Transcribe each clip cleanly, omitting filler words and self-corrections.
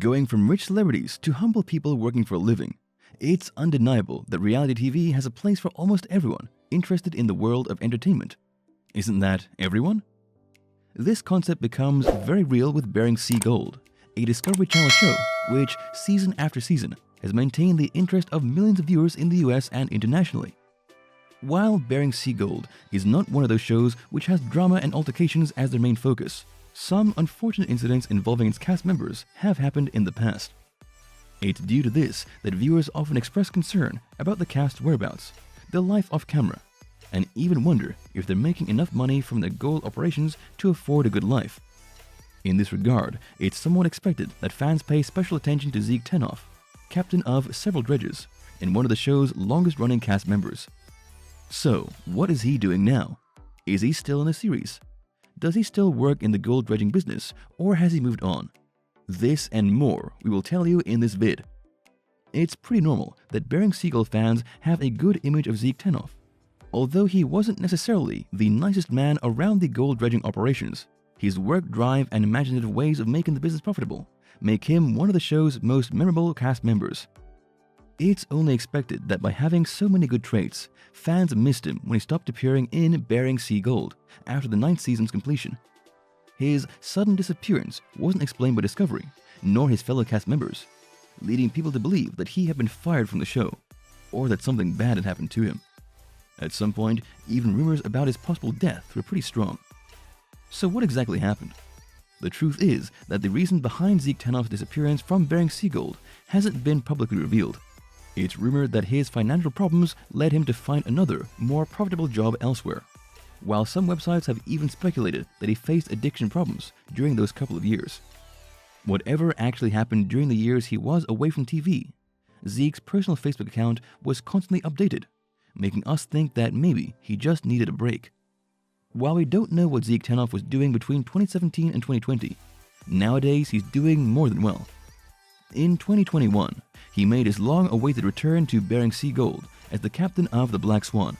Going from rich celebrities to humble people working for a living, it's undeniable that reality TV has a place for almost everyone interested in the world of entertainment. Isn't that everyone? This concept becomes very real with Bering Sea Gold, a Discovery Channel show which, season after season, has maintained the interest of millions of viewers in the US and internationally. While Bering Sea Gold is not one of those shows which has drama and altercations as their main focus, some unfortunate incidents involving its cast members have happened in the past. It's due to this that viewers often express concern about the cast's whereabouts, their life off camera, and even wonder if they're making enough money from their gold operations to afford a good life. In this regard, it's somewhat expected that fans pay special attention to Zeke Tenhoff, captain of several dredges and one of the show's longest-running cast members. So, what is he doing now? Is he still in the series? Does he still work in the gold dredging business, or has he moved on? This and more we will tell you in this vid. It's pretty normal that Bering Sea Gold fans have a good image of Zeke Tenhoff. Although he wasn't necessarily the nicest man around the gold dredging operations, his work drive and imaginative ways of making the business profitable make him one of the show's most memorable cast members. It's only expected that by having so many good traits, fans missed him when he stopped appearing in Bering Sea Gold after the 9th season's completion. His sudden disappearance wasn't explained by Discovery, nor his fellow cast members, leading people to believe that he had been fired from the show, or that something bad had happened to him. At some point, even rumors about his possible death were pretty strong. So what exactly happened? The truth is that the reason behind Zeke Tenhoff's disappearance from Bering Sea Gold hasn't been publicly revealed. It's rumored that his financial problems led him to find another, more profitable job elsewhere, while some websites have even speculated that he faced addiction problems during those couple of years. Whatever actually happened during the years he was away from TV, Zeke's personal Facebook account was constantly updated, making us think that maybe he just needed a break. While we don't know what Zeke Tenhoff was doing between 2017 and 2020, nowadays he's doing more than well. In 2021, he made his long-awaited return to Bering Sea Gold as the captain of the Black Swan.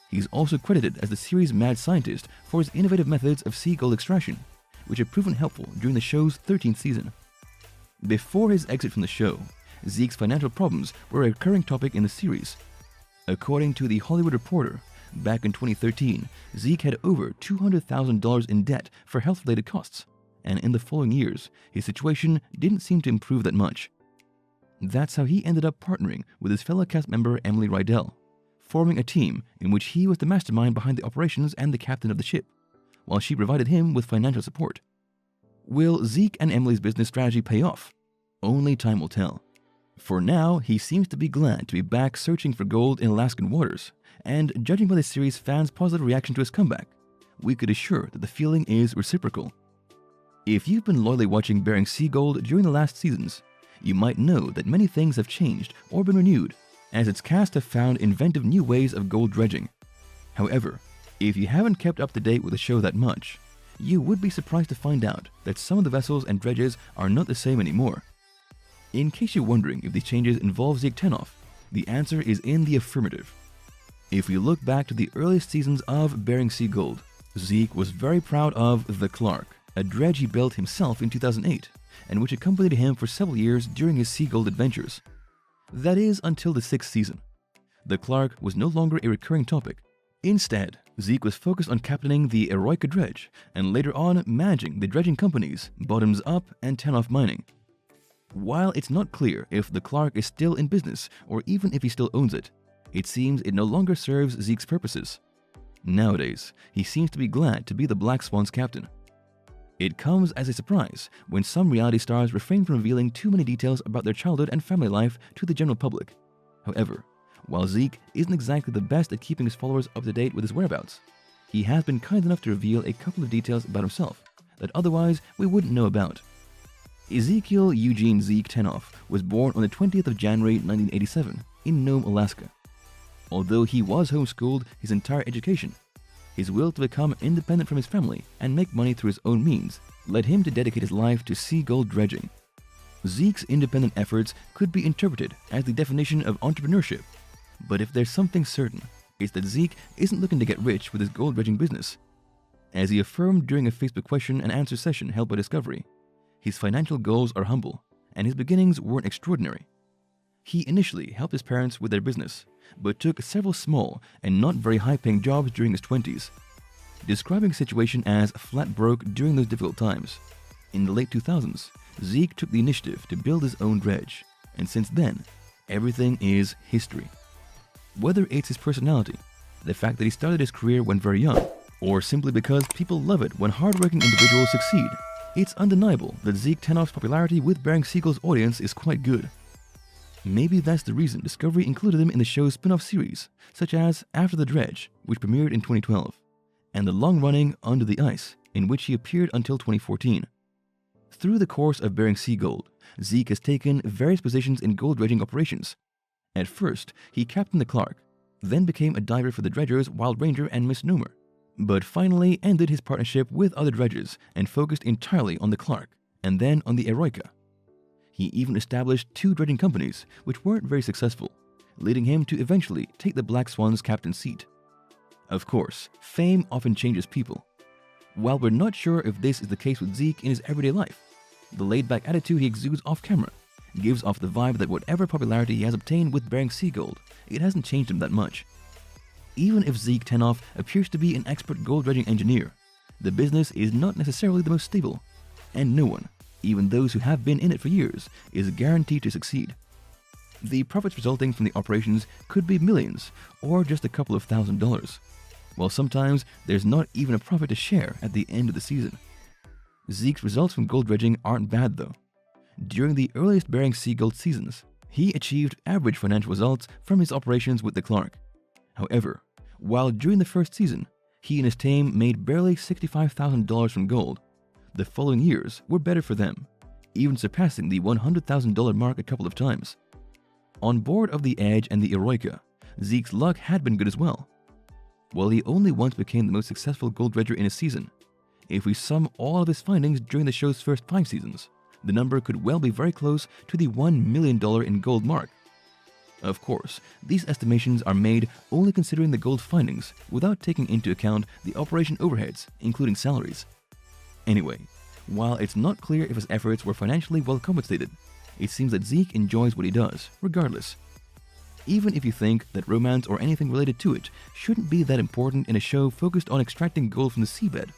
He's also credited as the series' mad scientist for his innovative methods of sea gold extraction, which have proven helpful during the show's 13th season. Before his exit from the show, Zeke's financial problems were a recurring topic in the series. According to The Hollywood Reporter, back in 2013, Zeke had over $200,000 in debt for health-related costs, and in the following years, his situation didn't seem to improve that much. That's how he ended up partnering with his fellow cast member Emily Rydell, forming a team in which he was the mastermind behind the operations and the captain of the ship, while she provided him with financial support. Will Zeke and Emily's business strategy pay off? Only time will tell. For now, he seems to be glad to be back searching for gold in Alaskan waters, and judging by the series' fans' positive reaction to his comeback, we could assure that the feeling is reciprocal. If you've been loyally watching Bering Sea Gold during the last seasons, you might know that many things have changed or been renewed, as its cast have found inventive new ways of gold dredging. However, if you haven't kept up to date with the show that much, you would be surprised to find out that some of the vessels and dredges are not the same anymore. In case you're wondering if these changes involve Zeke Tenhoff, the answer is in the affirmative. If we look back to the earliest seasons of Bering Sea Gold, Zeke was very proud of the Clark, a dredge he built himself in 2008, and which accompanied him for several years during his sea gold adventures. That is, until the 6th season. The Clark was no longer a recurring topic. Instead, Zeke was focused on captaining the Eroica dredge, and later on managing the dredging companies Bottoms Up and Tenhoff Mining. While it's not clear if the Clark is still in business or even if he still owns it, it seems it no longer serves Zeke's purposes. Nowadays, he seems to be glad to be the Black Swan's captain. It comes as a surprise when some reality stars refrain from revealing too many details about their childhood and family life to the general public. However, while Zeke isn't exactly the best at keeping his followers up to date with his whereabouts, he has been kind enough to reveal a couple of details about himself that otherwise we wouldn't know about. Ezekiel Eugene Zeke Tenhoff was born on the 20th of January 1987 in Nome, Alaska. Although he was homeschooled his entire education, his will to become independent from his family and make money through his own means led him to dedicate his life to sea gold dredging. Zeke's independent efforts could be interpreted as the definition of entrepreneurship, but if there's something certain, it's that Zeke isn't looking to get rich with his gold dredging business. As he affirmed during a Facebook question and answer session held by Discovery, his financial goals are humble, and his beginnings weren't extraordinary. He initially helped his parents with their business, but took several small and not very high-paying jobs during his 20s, describing his situation as flat broke during those difficult times. In the late 2000s, Zeke took the initiative to build his own dredge, and since then, everything is history. Whether it's his personality, the fact that he started his career when very young, or simply because people love it when hardworking individuals succeed, it's undeniable that Zeke Tenhoff's popularity with Bering Sea Gold's audience is quite good. Maybe that's the reason Discovery included him in the show's spin-off series, such as After the Dredge, which premiered in 2012, and the long-running Under the Ice, in which he appeared until 2014. Through the course of Bering Sea Gold, Zeke has taken various positions in gold dredging operations. At first, he captained the Clark, then became a diver for the dredgers Wild Ranger and Misnomer, but finally ended his partnership with other dredgers and focused entirely on the Clark, and then on the Eroica. He even established 2 dredging companies, which weren't very successful, leading him to eventually take the Black Swan's captain seat. Of course, fame often changes people. While we're not sure if this is the case with Zeke in his everyday life, the laid-back attitude he exudes off-camera gives off the vibe that whatever popularity he has obtained with Bering Sea Gold, it hasn't changed him that much. Even if Zeke Tenhoff appears to be an expert gold dredging engineer, the business is not necessarily the most stable, and no one, even those who have been in it for years, is guaranteed to succeed. The profits resulting from the operations could be millions or just a couple of $1,000s, while sometimes there's not even a profit to share at the end of the season. Zeke's results from gold dredging aren't bad though. During the earliest Bering Sea Gold seasons, he achieved average financial results from his operations with the Clark. However, while during the first season, he and his team made barely $65,000 from gold, the following years were better for them, even surpassing the $100,000 mark a couple of times. On board of the Edge and the Eroica, Zeke's luck had been good as well. While he only once became the most successful gold dredger in a season, if we sum all of his findings during the show's first 5 seasons, the number could well be very close to the $1 million in gold mark. Of course, these estimations are made only considering the gold findings without taking into account the operation overheads, including salaries. Anyway, while it's not clear if his efforts were financially well compensated, it seems that Zeke enjoys what he does, regardless. Even if you think that romance or anything related to it shouldn't be that important in a show focused on extracting gold from the seabed,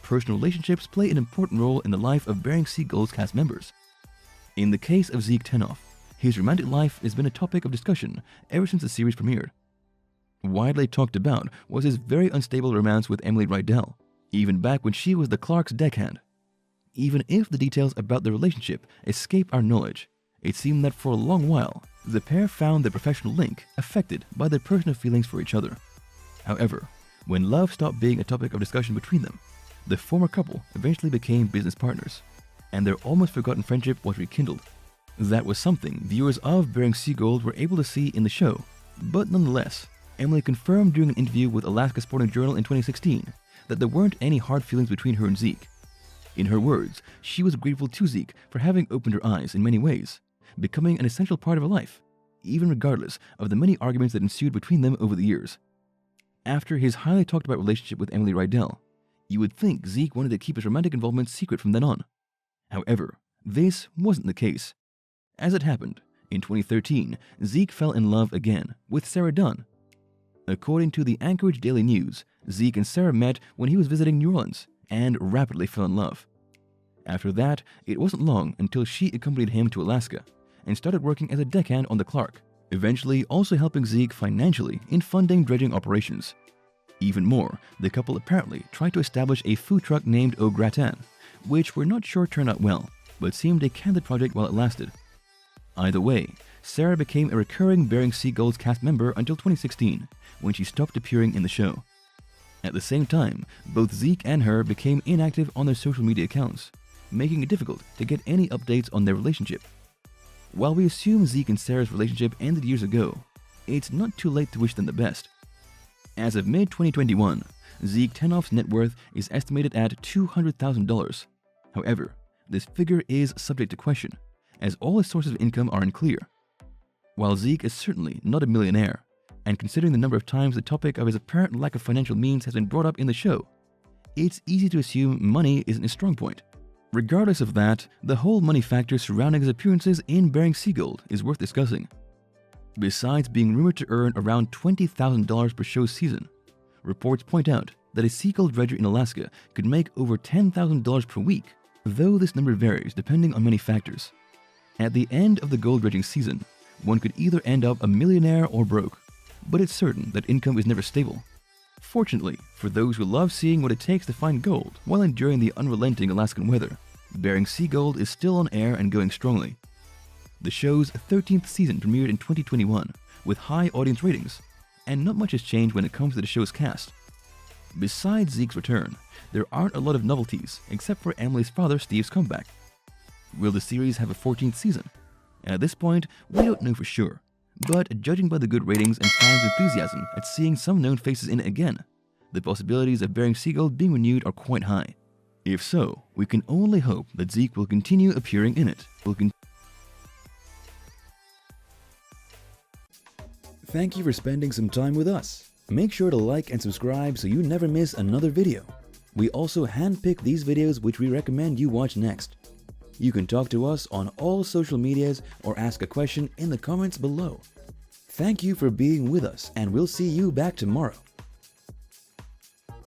personal relationships play an important role in the life of Bering Sea Gold's cast members. In the case of Zeke Tenhoff, his romantic life has been a topic of discussion ever since the series premiered. Widely talked about was his very unstable romance with Emily Rydell, even back when she was the Clark's deckhand. Even if the details about the relationship escape our knowledge, it seemed that for a long while, the pair found their professional link affected by their personal feelings for each other. However, when love stopped being a topic of discussion between them, the former couple eventually became business partners, and their almost forgotten friendship was rekindled. That was something viewers of Bering Sea Gold were able to see in the show, but nonetheless, Emily confirmed during an interview with Alaska Sporting Journal in 2016 that there weren't any hard feelings between her and Zeke. In her words, she was grateful to Zeke for having opened her eyes in many ways, becoming an essential part of her life, even regardless of the many arguments that ensued between them over the years. After his highly talked about relationship with Emily Rydell, you would think Zeke wanted to keep his romantic involvement secret from then on. However, this wasn't the case. As it happened, in 2013, Zeke fell in love again with Sarah Dunn. According to the Anchorage Daily News, Zeke and Sarah met when he was visiting New Orleans and rapidly fell in love. After that, it wasn't long until she accompanied him to Alaska and started working as a deckhand on the Clark, eventually also helping Zeke financially in funding dredging operations. Even more, the couple apparently tried to establish a food truck named Au Gratin, which we're not sure turned out well, but seemed a candid project while it lasted. Either way, Sarah became a recurring Bering Sea Gold's cast member until 2016, when she stopped appearing in the show. At the same time, both Zeke and her became inactive on their social media accounts, making it difficult to get any updates on their relationship. While we assume Zeke and Sarah's relationship ended years ago, it's not too late to wish them the best. As of mid-2021, Zeke Tenhoff's net worth is estimated at $200,000. However, this figure is subject to question, as all his sources of income are unclear. While Zeke is certainly not a millionaire, and considering the number of times the topic of his apparent lack of financial means has been brought up in the show, it's easy to assume money isn't his strong point. Regardless of that, the whole money factor surrounding his appearances in Bering Sea Gold is worth discussing. Besides being rumored to earn around $20,000 per show season, reports point out that a sea gold dredger in Alaska could make over $10,000 per week, though this number varies depending on many factors. At the end of the gold dredging season, one could either end up a millionaire or broke, but it's certain that income is never stable. Fortunately, for those who love seeing what it takes to find gold while enduring the unrelenting Alaskan weather, Bering Sea Gold is still on air and going strongly. The show's 13th season premiered in 2021 with high audience ratings, and not much has changed when it comes to the show's cast. Besides Zeke's return, there aren't a lot of novelties except for Emily's father Steve's comeback. Will the series have a 14th season? At this point, we don't know for sure, but judging by the good ratings and fans' enthusiasm at seeing some known faces in it again, the possibilities of Bering Sea Gold being renewed are quite high. If so, we can only hope that Zeke will continue appearing in it. Thank you for spending some time with us. Make sure to like and subscribe so you never miss another video. We also handpick these videos which we recommend you watch next. You can talk to us on all social medias or ask a question in the comments below. Thank you for being with us, and we'll see you back tomorrow.